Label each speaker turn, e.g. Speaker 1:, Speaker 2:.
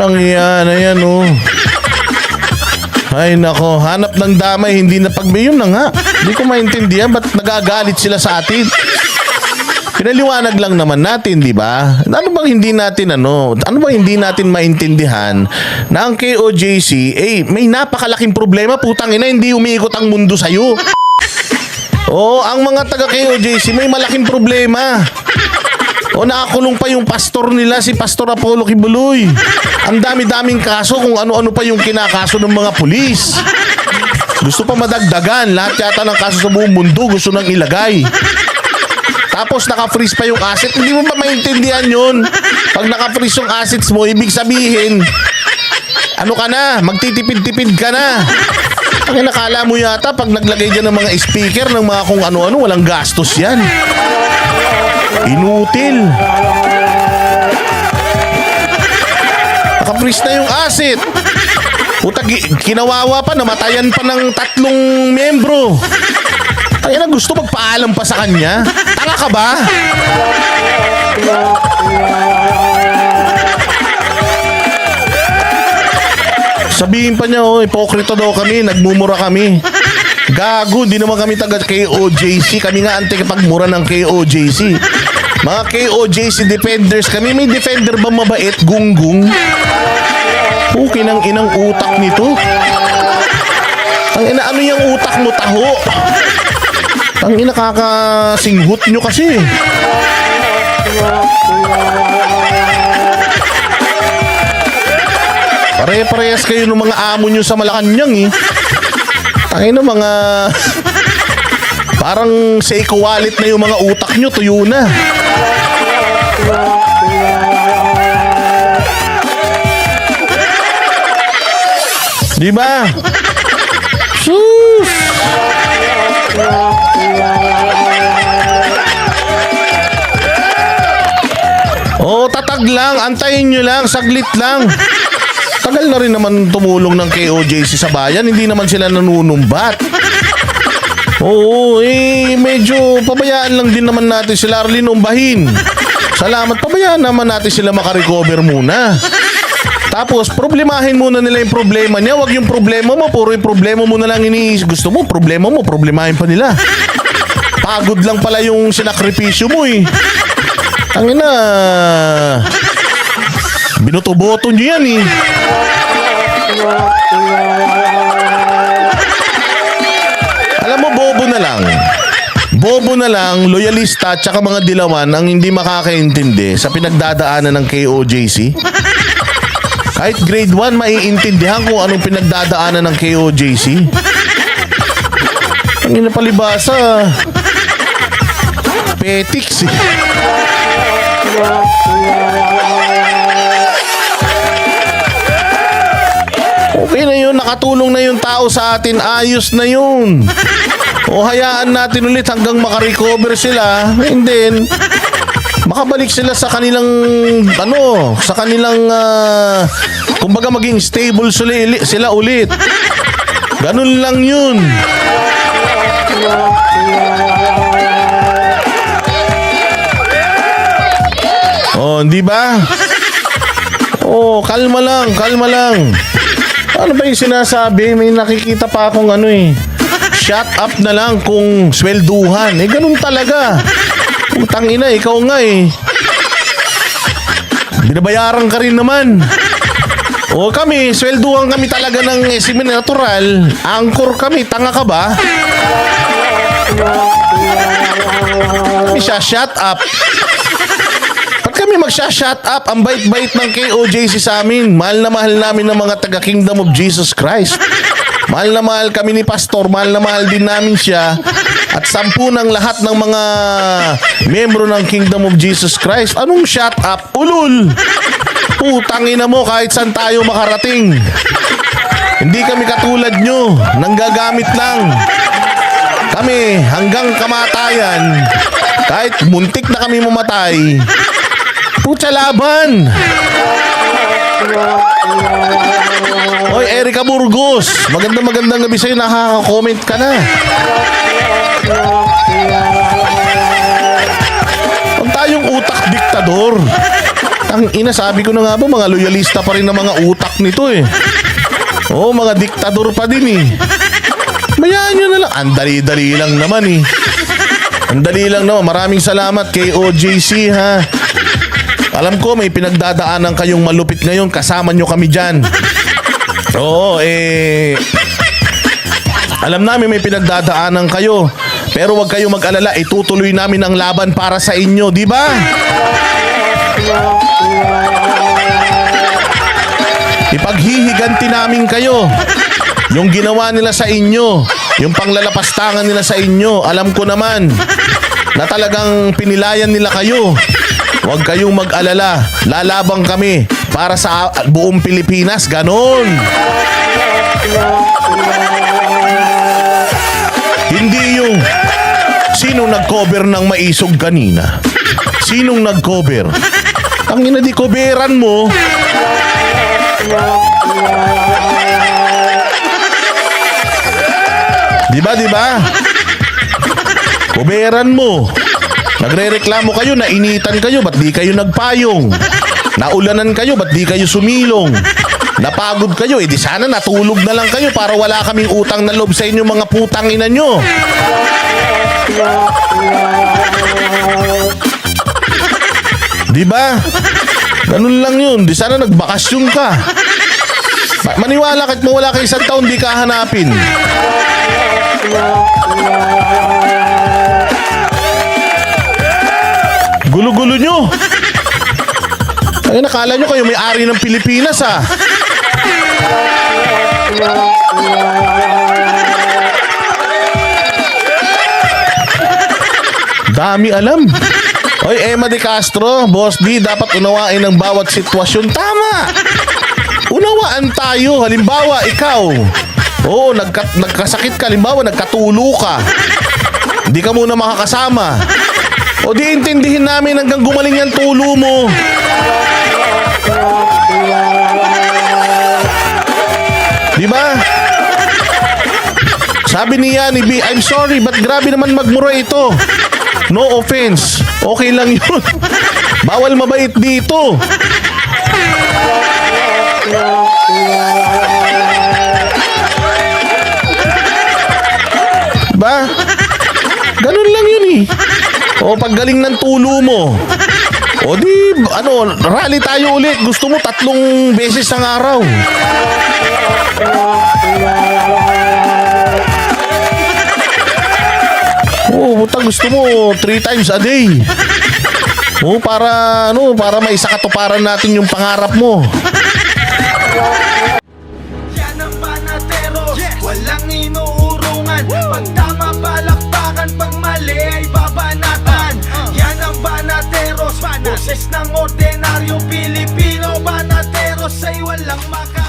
Speaker 1: Walang iya na yan, oh. Ay, nako. Hanap ng damay, hindi na pagbayon na nga. Hindi ko maintindihan ba't nagagalit sila sa atin. Pinaliwanag lang naman natin, di ba? Ano bang hindi natin maintindihan na ang KOJC, may napakalaking problema, putang ina, hindi umiikot ang mundo sa'yo. Oo, ang mga taga KOJC may malaking problema. O nakakulong pa yung pastor nila, si Pastor Apollo Kibuloy. Ang dami-daming kaso, kung ano-ano pa yung kinakaso ng mga pulis. Gusto pa madagdagan, lahat yata ng kaso sa buong mundo gusto nang ilagay. Tapos naka-freeze pa yung asset, hindi mo ba maintindihan yun? Pag naka-freeze yung assets mo, ibig sabihin, ano ka na, magtitipid-tipid ka na. Ang nakala mo yata, pag naglagay dyan ng mga speaker, ng mga kung ano-ano, walang gastos yan. Inutil. Naka-freeze na yung asset. Puta, kinawawa pa, namatayan pa ng 3 miyembro. Ay na, gusto magpaalam pa sa kanya? Tanga ka ba? Sabihin pa niya, hipokrito daw kami, nagmumura kami. Gago, di naman kami taga KOJC. Kami nga anti-kapagmura ng KOJC. Mga KOJC defenders kami. May defender ba mabait? Gunggong? Okay ng inang utak nito. Ang ina, ano yung utak mo, taho? Ang ina, kakasinghot nyo kasi. Pare-parehas kayo ng mga amo nyo sa Malacanang, eh. Ang ina, mga parang sa equalit na yung mga utak nyo, tuyo na. Diba? Sus! Tatag lang, antayin nyo lang, saglit lang. Tagal na rin naman tumulong ng KOJC sa bayan, hindi naman sila nanunumbat. Oo, medyo pabayaan lang din naman natin sila, Arlene, umbahin. Salamat, pabayaan naman natin sila makarecover muna. Tapos, problemahin muna nila yung problema niya. Huwag yung problema mo, puro yung problema mo na lang iniisip. Gusto mo, problema mo, problemahin pa nila. Pagod lang pala yung sinakripisyo mo, eh. Tangina, binoto-boto nyo yan, eh. Alam mo, bobo na lang. Bobo na lang, loyalista at saka mga dilawan ang hindi makakaintindi sa pinagdadaanan ng KOJC. Kahit grade 1, maiintindihan kung anong pinagdadaanan ng KOJC. Ang inapalibasa, petiks, eh. Okay na yun, nakatulong na yung tao sa atin, ayos na yun. O hayaan natin ulit hanggang makarecover sila, and then makabalik sila sa kanilang kumbaga maging stable sila ulit. Ganun lang yun. Di ba? Kalma lang, kalma lang. Ano ba yung sinasabi? May nakikita pa akong shut up na lang kung swelduhan. Ganun talaga. Utang ina, ikaw nga, eh. Binabayaran ka rin naman. Kami, swelduhan kami talaga ng semen natural. Angkor kami, tanga ka ba? Kami siya, shut up. Pag kami magsha-shut up, ang bait-bait ng KOJC sa amin. Mahal na mahal namin ng mga taga-Kingdom of Jesus Christ. Mahal na mahal kami ni Pastor, mahal na mahal din namin siya. At 10 ng lahat ng mga miyembro ng Kingdom of Jesus Christ. Anong shut up? Ulul! Putangina mo, kahit saan tayo makarating. Hindi kami katulad nyo, nanggagamit lang. Kami, hanggang kamatayan, kahit muntik na kami mamatay, putya laban. Hoy, Erica Burgos, magandang gabi sa'yo, nakaka-comment ka na. Huwag tayong utak diktador. Ang ina, sabi ko na nga ba, mga loyalista pa rin ng mga utak nito eh. Oo, mga diktador pa din eh. Mayaan nyo na lang. Ang dali-dali lang naman eh. Ang dali lang naman. Maraming salamat kay OJC ha. Alam ko may pinagdadaanan kayong malupit ngayon. Kasama nyo kami dyan. Oo, alam namin may pinagdadaanan kayo. Pero wag kayong mag-alala. Itutuloy namin ang laban para sa inyo. Di ba? Ipaghihiganti namin kayo. Yung ginawa nila sa inyo, yung panglalapastangan nila sa inyo, alam ko naman na talagang pinilayan nila kayo. Huwag kayong mag-alala. Lalabang kami para sa buong Pilipinas. Ganon. Hindi yung sinong nag-cover ng maisog kanina. Sinong nag-cover? Ang ina, di coveran mo. Diba? Kuberan mo. Nagre-reklamo kayo, nainitan kayo, ba't di kayo nagpayong? Naulanan kayo, ba't di kayo sumilong? Napagod kayo, di sana natulog na lang kayo para wala kaming utang na loob sa inyo mga putang ina nyo. Diba? Ganun lang yun, di sana nagbakasyon ka. Maniwala kahit mawala ka isang taon, di ka hanapin. Gulo-gulo nyo. Ay, nakala nyo kayo may-ari ng Pilipinas ah. Dami alam. Oy, Emma de Castro, Boss D, dapat unawain ang bawat sitwasyon. Tama. Unawaan tayo. Halimbawa, ikaw. Oo, nagkasakit ka. Halimbawa, nagkatulo ka. Hindi ka muna makakasama. O di intindihin namin hanggang gumaling yung tulo mo. Diba? Sabi ni Yani B, I'm sorry, but grabe naman magmura ito. No offense. Okay lang yun. Bawal mabait dito. Ba? Ganun lang yun eh. O paggaling ng tulo mo. O di, rally tayo ulit. Gusto mo 3 beses ang araw. O, gusto mo 3 times a day. O, para may isa katuparan natin yung pangarap mo.
Speaker 2: Yan ang Banateros, walang inuurungan. Pag tama palakpakan, pag mali ay babanatan. Yan ang Banateros, boses ng ordinaryong Pilipino. Banateros ay walang maka